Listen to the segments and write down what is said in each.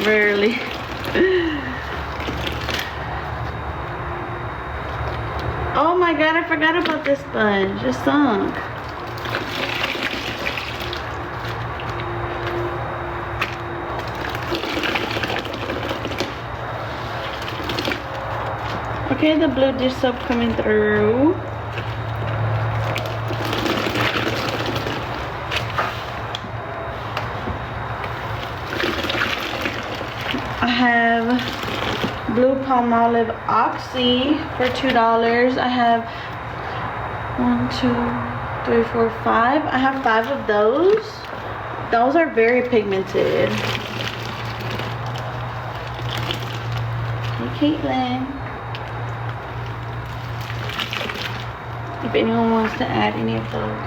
Rarely. Oh my god, I forgot about this sponge. It sunk. Okay, the blue dish soap coming through. I have blue palm olive oxy for $2. I have 1, 2, 3, 4, 5. I have 5 of those. Those are very pigmented. Hey Caitlin. If anyone wants to add any of those.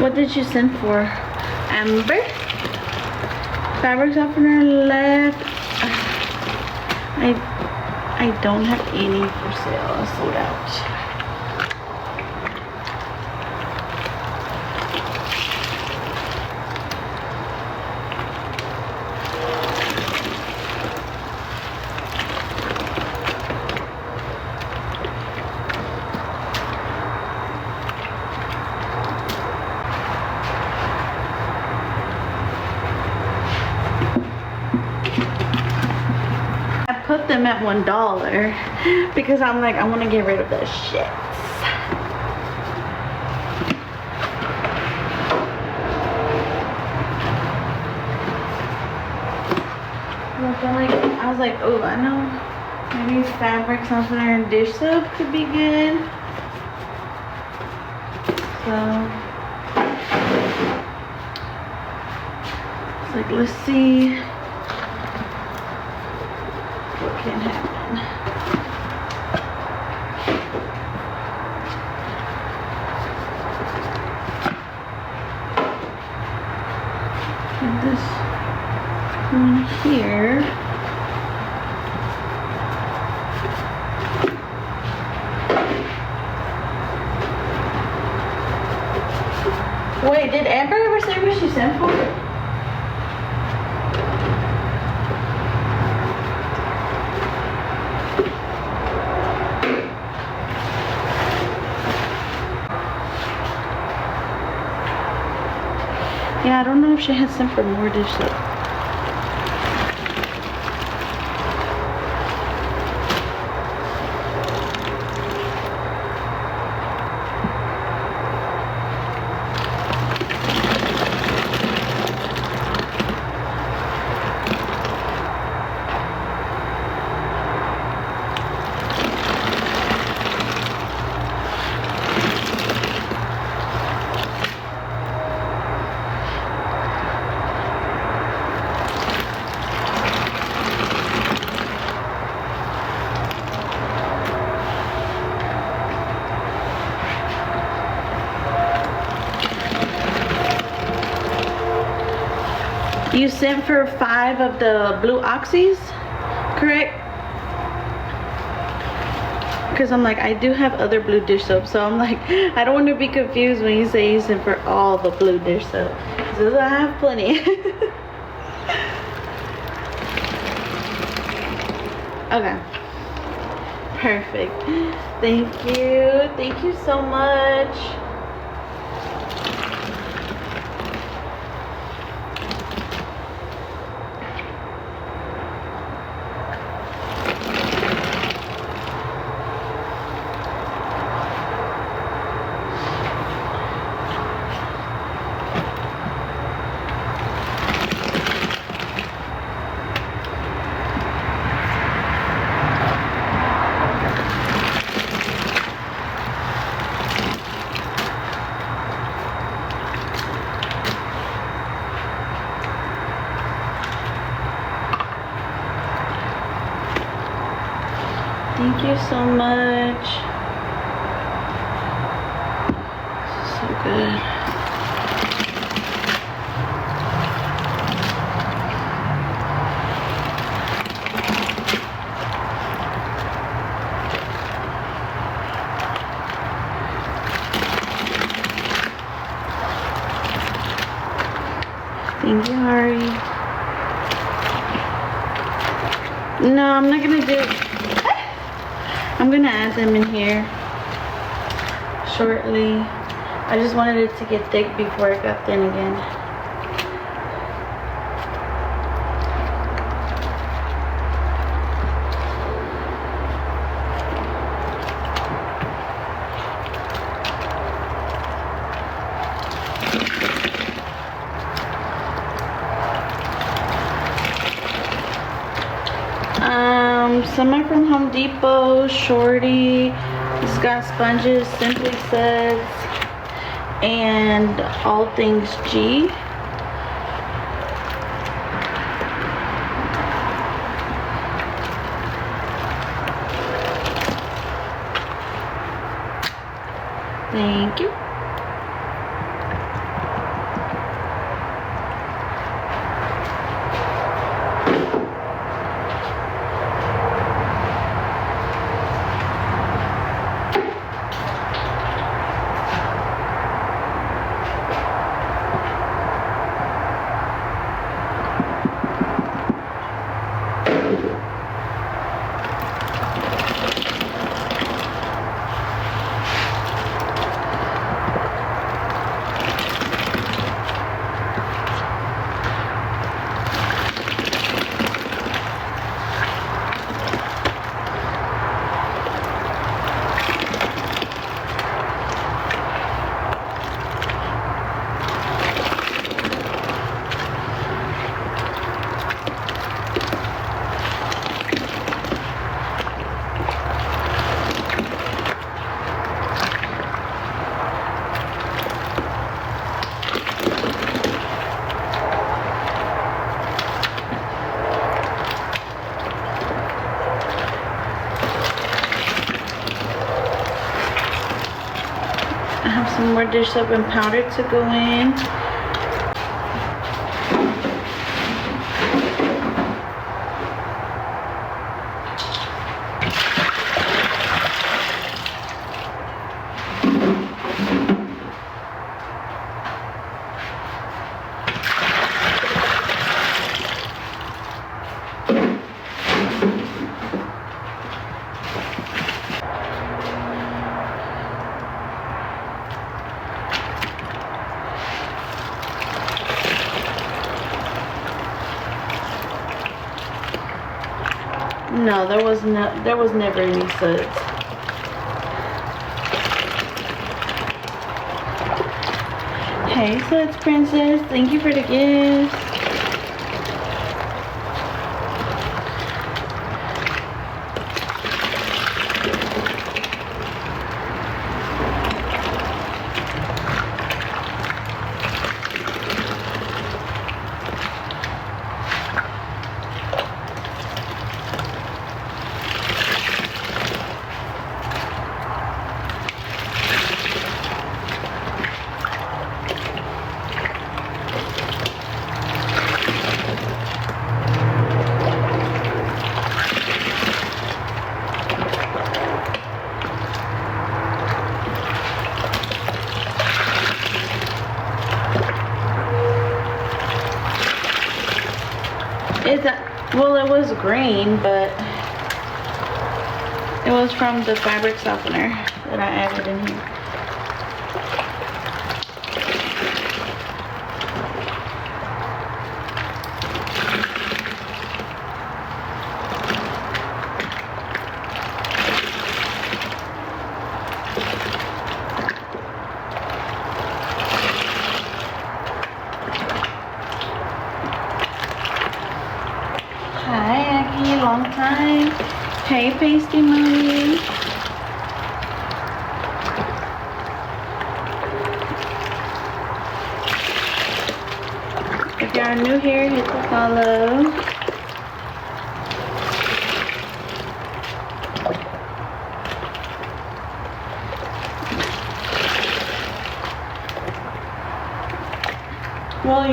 What did you send for? Amber? Fabric softener left. I don't have any for sale. I sold out. Put them at $1 because I'm like, I want to get rid of those shits. I was like, oh, I know maybe fabric softener and dish soap could be good. So it's like, let's see what can happen. And this one here. Wait, did Amber ever say what she sent for? Yeah, I don't know if she had sent for more dish soap. You sent for 5 of the blue oxys, correct? Because I'm like, I do have other blue dish soap, so I'm like, I don't want to be confused when you say you sent for all the blue dish soap. So I have plenty. Okay. Perfect. Thank you. Thank you so much. Thank you so much. So good. Thank you, Hari. No, I'm not gonna do it. I'm gonna add them in here shortly. I just wanted it to get thick before it got thin again. Some are from Home Depot, Shorty. It's got sponges, Simply Suds, and All Things G. Thank you. Some more dish soap and powder to go in. No, there was never any suds. Hey, Suds Princess, thank you for the gift. Well, it was green, but it was from the fabric softener that I added in here. Long time. Hey, Pasty Mommy. If y'all are new here, hit the follow.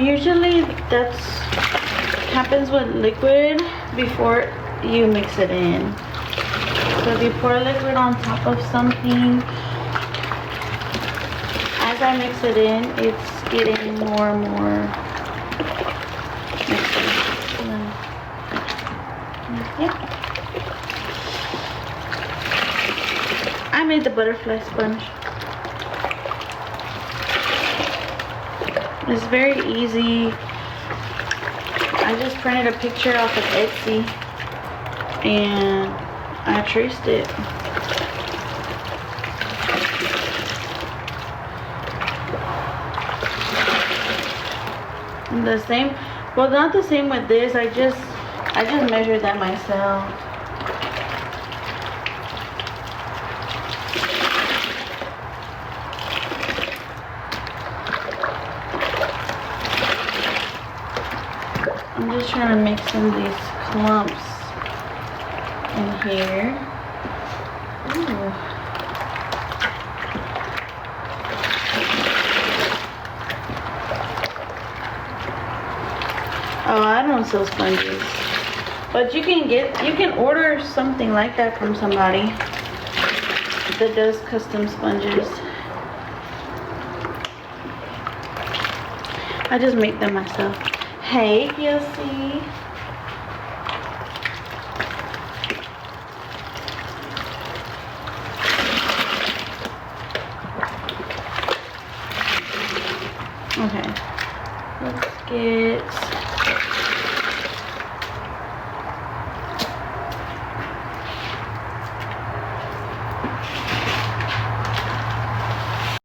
usually that's happens with liquid before you mix it in. So if you pour liquid on top of something, as I mix it in, it's getting more and more mixed in. Yeah. I made the butterfly sponge. It's very easy. I just printed a picture off of Etsy and I traced it. And the same, well, not the same with this. I just measured that myself. I'm just trying to mix in these clumps in here. Ooh. Oh, I don't sell sponges, but you can order something like that from somebody that does custom sponges. I just make them myself. Hey, Kelsey.